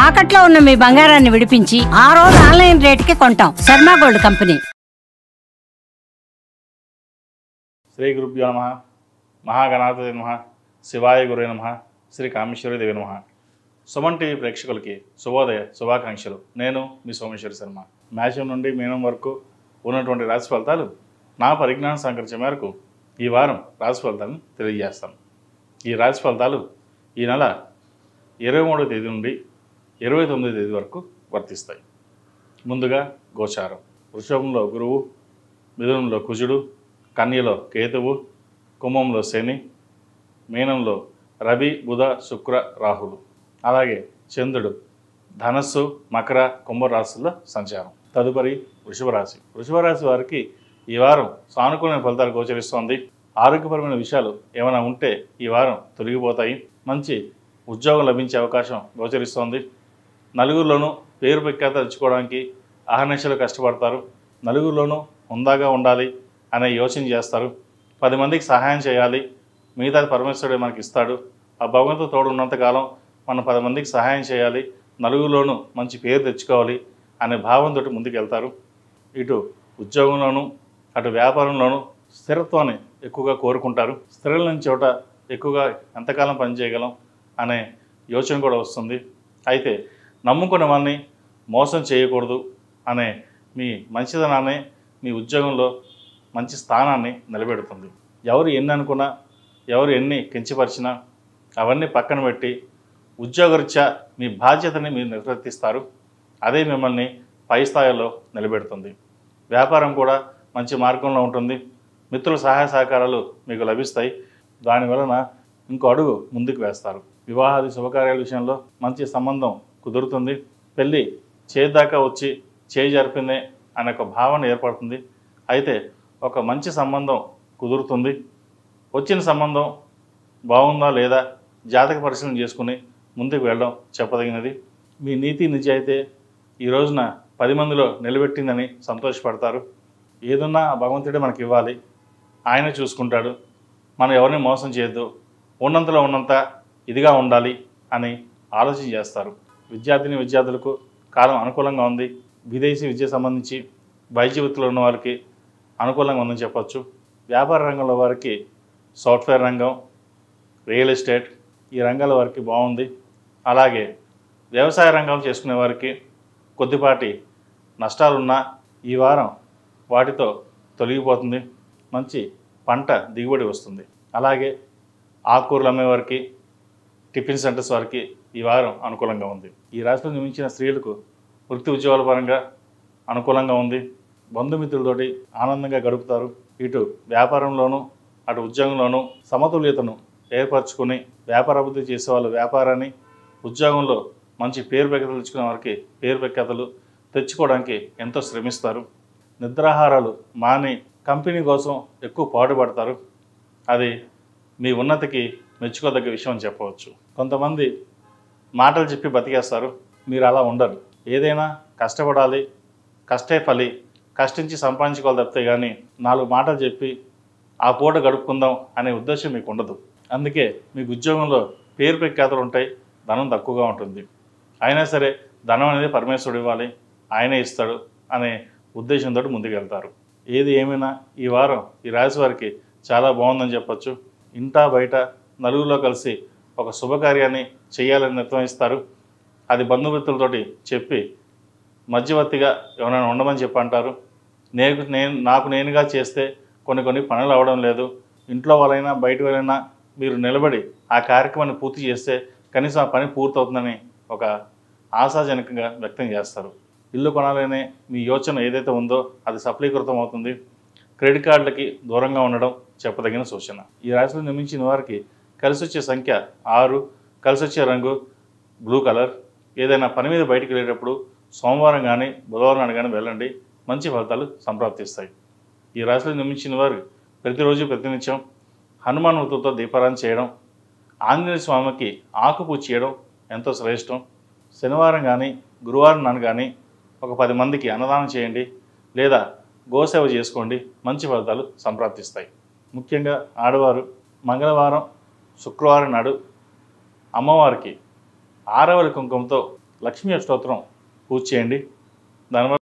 తాకట్లో ఉన్న మీ బంగారాన్ని విడిపించి ఆ రోజు ఆన్లైన్ రేటుకి కొంటాం. Sharma gold company. శ్రీ గురుభ్యో నమః. మహాగణాధిపతయే నమః. శివాయ గురవే నమః. శ్రీ కామేశ్వరి దేవి నమః. సుమన్ టీవీ ప్రేక్షకులకి శుభోదయ శుభాకాంక్షలు. నేను మీ సోమేశ్వరి శర్మ. మేషం నుండి మీనం వరకు ఉన్నటువంటి రాశి ఫలితాలు నా పరిజ్ఞానం సంకరించే మేరకు ఈ వారం రాశి ఫలితాలను తెలియజేస్తాను. ఈ రాశి ఫలితాలు ఈ నెల 23వ తేదీ నుండి 29వ తేదీ వరకు వర్తిస్తాయి. ముందుగా గోచారం. వృషభంలో గురువు, మిథునంలో కుజుడు, కన్యలో కేతువు, కుంభంలో శని, మీనంలో రవి, బుధ, శుక్ర, రాహులు. అలాగే చంద్రుడు ధనస్సు, మకర, కుంభరాశుల్లో సంచారం. తదుపరి వృషభ రాశి. వృషభ రాశి వారికి ఈ వారం సానుకూలమైన ఫలితాలు గోచరిస్తోంది. ఆరోగ్యపరమైన విషయాలు ఏమైనా ఉంటే ఈ వారం తొలగిపోతాయి. మంచి ఉద్యోగం లభించే అవకాశం గోచరిస్తోంది. నలుగురిలోనూ పేరు ప్రఖ్యాత తెచ్చుకోవడానికి అహర్నిశలు కష్టపడతారు. నలుగురిలోనూ హుందాగా ఉండాలి అనే యోచన చేస్తారు. 10 మందికి సహాయం చేయాలి, మిగతాది పరమేశ్వరుడే మనకి ఇస్తాడు. ఆ భగవంతుడు తోడు ఉన్నంతకాలం మనం 10 మందికి సహాయం చేయాలి, నలుగురిలోనూ మంచి పేరు తెచ్చుకోవాలి అనే భావంతో ముందుకు వెళ్తారు. ఇటు ఉద్యోగంలోనూ అటు వ్యాపారంలోనూ స్థిరత్వాన్ని ఎక్కువగా కోరుకుంటారు. స్థిరమైన చోట ఎక్కువగా ఎంతకాలం పనిచేయగలం అనే యోచన కూడా వస్తుంది. అయితే నమ్ముకున్న వాళ్ళని మోసం చేయకూడదు అనే మీ మంచితనాన్ని మీ ఉద్యోగంలో మంచి స్థానాన్ని నిలబెడుతుంది. ఎవరు ఎన్ని అనుకున్నా, ఎవరు ఎన్ని కించపరిచినా అవన్నీ పక్కన పెట్టి ఉద్యోగరీత్యా మీ బాధ్యతని మీరు నిర్వర్తిస్తారు. అదే మిమ్మల్ని పై స్థాయిలో నిలబెడుతుంది. వ్యాపారం కూడా మంచి మార్గంలో ఉంటుంది. మిత్రుల సహాయ సహకారాలు మీకు లభిస్తాయి. దానివలన ఇంకో అడుగు ముందుకు వేస్తారు. వివాహాది శుభకార్యాల విషయంలో మంచి సంబంధం కుదురుతుంది. పెళ్ళి చేదాకా వచ్చి చేయి జరిపిందే అనే ఒక భావన ఏర్పడుతుంది. అయితే ఒక మంచి సంబంధం కుదురుతుంది. వచ్చిన సంబంధం బాగుందా లేదా జాతక పరిశీలన చేసుకుని ముందుకు వెళ్ళడం చెప్పదగినది. మీ నీతి నిజాయితీ ఈ రోజున 10 మందిలో నిలబెట్టిందని సంతోషపడతారు. ఏదన్నా భగవంతుడే మనకి ఇవ్వాలి, ఆయన చూసుకుంటాడు, మనం ఎవరిని మోసం చేయొద్దు, ఉన్నంతలో ఉన్నంత ఇదిగా ఉండాలి అని ఆలోచన చేస్తారు. విద్యార్థులకు కాలం అనుకూలంగా ఉంది. విదేశీ విద్య సంబంధించి వైద్య వృత్తిలో ఉన్న వారికి అనుకూలంగా ఉందని చెప్పచ్చు. వ్యాపార రంగంలో వారికి సాఫ్ట్వేర్ రంగం, రియల్ ఎస్టేట్ ఈ రంగాల వారికి బాగుంది. అలాగే వ్యవసాయ రంగం చేసుకునే వారికి కొద్దిపాటి నష్టాలున్నా ఈ వారం వాటితో తొలగిపోతుంది. మంచి పంట దిగుబడి వస్తుంది. అలాగే ఆకుకూరలు అమ్మేవారికి, టిఫిన్ సెంటర్స్ వారికి ఈ వారం అనుకూలంగా ఉంది. ఈ రాశిలో జన్మించిన స్త్రీలకు వృత్తి ఉద్యోగాల పరంగా అనుకూలంగా ఉంది. బంధుమిత్రులతోటి ఆనందంగా గడుపుతారు. ఇటు వ్యాపారంలోనూ అటు ఉద్యోగంలోనూ సమతుల్యతను ఏర్పరచుకుని వ్యాపార అభివృద్ధి చేసే వాళ్ళు వ్యాపారాన్ని, ఉద్యోగంలో మంచి పేరు ప్రఖ్యాతలు తెచ్చుకునే వారికి పేరు ప్రఖ్యాతలు తెచ్చుకోవడానికి ఎంతో శ్రమిస్తారు. నిద్రాహారాలు మాని కంపెనీ కోసం ఎక్కువ పాటుపడతారు. అది మీ ఉన్నతికి మెచ్చుకోదగ్గ విషయం అని చెప్పవచ్చు. కొంతమంది మాటలు చెప్పి బతికేస్తారు. మీరు అలా ఉండరు. ఏదైనా కష్టపడాలి, కష్టే ఫలి, కష్టించి సంపాదించుకోవాలి తప్పితే కానీ 4 మాటలు చెప్పి ఆ పూట గడుపుకుందాం అనే ఉద్దేశం మీకు ఉండదు. అందుకే మీకు ఉద్యోగంలో పేరు ప్రఖ్యాతలు ఉంటాయి, ధనం తక్కువగా ఉంటుంది. అయినా సరే ధనం అనేది పరమేశ్వరుడు ఇవ్వాలి, ఆయనే ఇస్తాడు అనే ఉద్దేశంతో ముందుకు వెళ్తారు. ఏది ఏమైనా ఈ వారం ఈ రాశి వారికి చాలా బాగుందని చెప్పచ్చు. ఇంటా బయట నలుగురిలో కలిసి ఒక శుభకార్యాన్ని చేయాలని నిర్ణయిస్తారు. అది బంధుమిత్రులతోటి చెప్పి మధ్యవర్తిగా ఎవరైనా ఉండమని చెప్పి అంటారు. నాకు నేనుగా చేస్తే కొన్ని పనులు అవ్వడం లేదు, ఇంట్లో వాళ్ళైనా బయట వాళ్ళైనా మీరు నిలబడి ఆ కార్యక్రమాన్ని పూర్తి చేస్తే కనీసం ఆ పని పూర్తవుతుందని ఒక ఆశాజనకంగా వ్యక్తం చేస్తారు. ఇల్లు కొనాలనే మీ యోచన ఏదైతే ఉందో అది సఫలీకృతం అవుతుంది. క్రెడిట్ కార్డులకి దూరంగా ఉండడం చెప్పదగిన సూచన. ఈ రాశిలో నిర్మించిన వారికి కలిసి వచ్చే సంఖ్య 6, కలిసి వచ్చే రంగు బ్లూ కలర్. ఏదైనా పని మీద బయటికి వెళ్ళేటప్పుడు సోమవారం కానీ బుధవారం కానీ వెళ్ళండి, మంచి ఫలితాలు సంప్రాప్తిస్తాయి. ఈ రాశిలో నిర్మించిన వారు ప్రతిరోజు ప్రతినిత్యం హనుమాన్ వృత్తులతో దీపారాధన చేయడం, ఆంజనేయ స్వామికి ఆకుపూజ చేయడం ఎంతో శ్రేష్టం. శనివారం కానీ గురువారం నాడు కానీ ఒక 10 మందికి అన్నదానం చేయండి, లేదా గోసేవ చేసుకోండి, మంచి ఫలితాలు సంప్రాప్తిస్తాయి. ముఖ్యంగా ఆడవారు మంగళవారం, శుక్రవారం నాడు అమ్మవారికి ఆరవలి కుంకుమతో లక్ష్మీ అష్టోత్తరం పూజ చేయండి. దానివల్ల